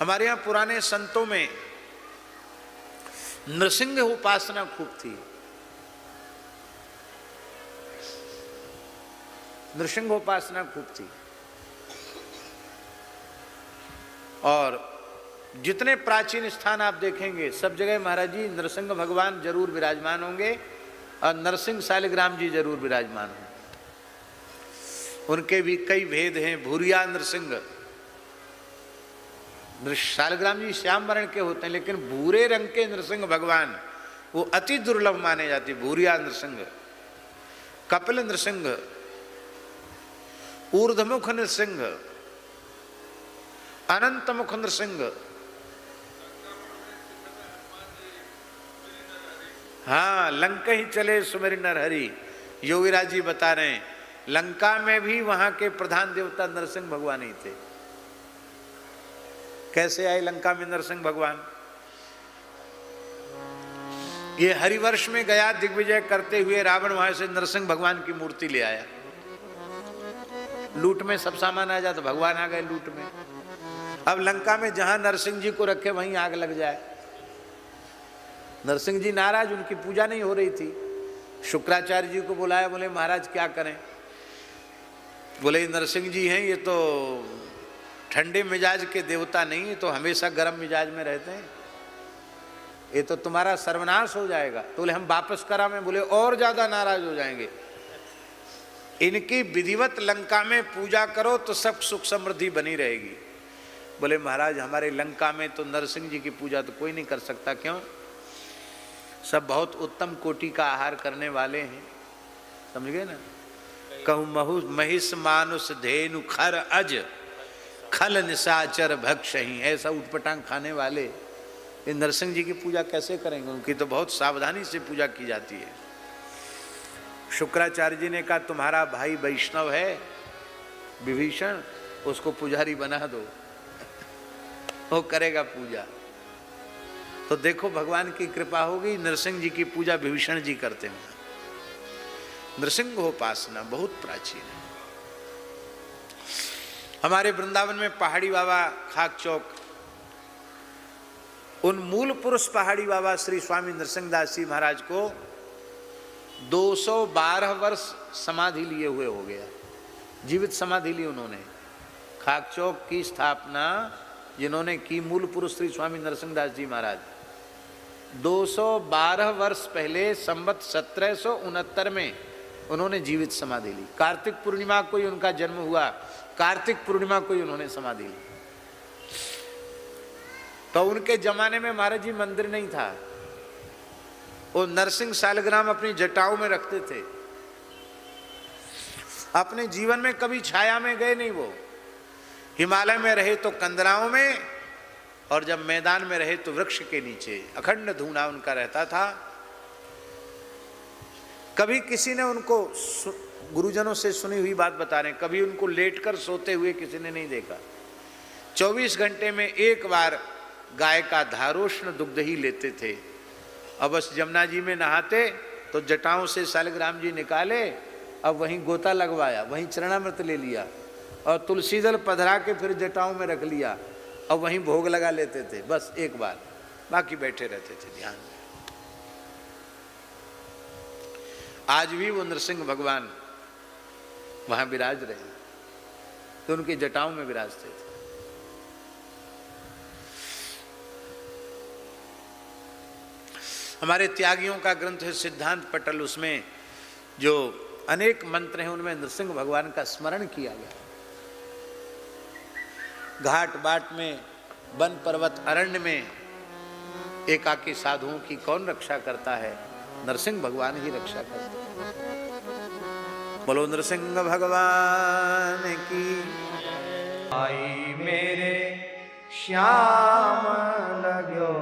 हमारे यहाँ पुराने संतों में नृसिंह उपासना खूब थी। नृसिंह उपासना खूब थी। और जितने प्राचीन स्थान आप देखेंगे सब जगह महाराज जी नरसिंह भगवान जरूर विराजमान होंगे और नरसिंह शालिग्राम जी जरूर विराजमान होंगे। उनके भी कई भेद हैं। भूरिया नरसिंह, शालिग्राम जी श्याम वर्ण के होते हैं, लेकिन भूरे रंग के नरसिंह भगवान वो अति दुर्लभ माने जाते। भूरिया नरसिंह, कपिल नरसिंह, ऊर्ध्वमुख नरसिंह, अनंतमुख नरसिंह। हाँ, लंका ही चले सुमेरि नर हरि। योगीराज जी बता रहे हैं लंका में भी वहां के प्रधान देवता नरसिंह भगवान ही थे। कैसे आए लंका में नरसिंह भगवान? ये हरिवर्ष में गया दिग्विजय करते हुए रावण वहां से नरसिंह भगवान की मूर्ति ले आया। लूट में सब सामान आ जाता, भगवान आ गए लूट में। अब लंका में जहां नरसिंह जी को रखे वहीं आग लग जाए। नरसिंह जी नाराज, उनकी पूजा नहीं हो रही थी। शुक्राचार्य जी को बुलाया, बोले महाराज क्या करें? बोले नरसिंह जी हैं, ये तो ठंडे मिजाज के देवता नहीं, ये तो हमेशा गर्म मिजाज में रहते हैं, ये तो तुम्हारा सर्वनाश हो जाएगा। तो बोले हम वापस करा में? बोले और ज्यादा नाराज हो जाएंगे। इनकी विधिवत लंका में पूजा करो तो सब सुख समृद्धि बनी रहेगी। बोले महाराज हमारे लंका में तो नरसिंह जी की पूजा तो कोई नहीं कर सकता। क्यों? सब बहुत उत्तम कोटि का आहार करने वाले हैं, समझ गए ना। कहूँ महु महिष मानुष धेनु खर अज खल निशाचर भक्षही, ऐसा उटपटांग खाने वाले ये नरसिंह जी की पूजा कैसे करेंगे? उनकी तो बहुत सावधानी से पूजा की जाती है। शुक्राचार्य जी ने कहा तुम्हारा भाई वैष्णव है विभीषण, उसको पुजारी बना दो, वो करेगा पूजा। तो देखो भगवान की कृपा होगी, नरसिंह जी की पूजा विभीषण जी करते हैं। नृसिंहोपासना बहुत प्राचीन है। हमारे वृंदावन में पहाड़ी बाबा खाक चौक, उन मूल पुरुष पहाड़ी बाबा श्री स्वामी नरसिंहदास जी महाराज को 212 वर्ष समाधि लिए हुए हो गया। जीवित समाधि ली उन्होंने। खाक चौक की स्थापना जिन्होंने की मूल पुरुष श्री स्वामी नरसिंहदास जी महाराज 212 वर्ष पहले संवत 1769 में उन्होंने जीवित समाधि ली। कार्तिक पूर्णिमा को ही उनका जन्म हुआ, कार्तिक पूर्णिमा को ही उन्होंने समाधि ली। तो उनके जमाने में महाराज जी मंदिर नहीं था, वो नरसिंह शालिग्राम अपनी जटाओं में रखते थे। अपने जीवन में कभी छाया में गए नहीं। वो हिमालय में रहे तो कंदराओं में, और जब मैदान में रहे तो वृक्ष के नीचे अखंड धूना उनका रहता था। कभी किसी ने उनको, गुरुजनों से सुनी हुई बात बता रहे हैं, कभी उनको लेटकर सोते हुए किसी ने नहीं देखा। 24 घंटे में एक बार गाय का धारोष्ण दुग्ध ही लेते थे। अब बस जमुना जी में नहाते तो जटाओं से शालिग्राम जी निकाले, अब वहीं गोता लगवाया, वहीं चरणामृत ले लिया और तुलसी दल पधरा के फिर जटाओं में रख लिया और वहीं भोग लगा लेते थे। बस एक बार, बाकी बैठे रहते थे ध्यान में। आज भी वो नरसिंह भगवान वहां विराज रहे, तो उनके जटाओं में विराजते थे। हमारे त्यागियों का ग्रंथ है सिद्धांत पटल, उसमें जो अनेक मंत्र हैं उनमें नरसिंह भगवान का स्मरण किया गया। घाट बाट में, वन पर्वत अरण्य में एकाकी साधुओं की कौन रक्षा करता है? नरसिंह भगवान ही रक्षा करते हैं। बोलो नरसिंह भगवान की। आई मेरे श्याम लग्यो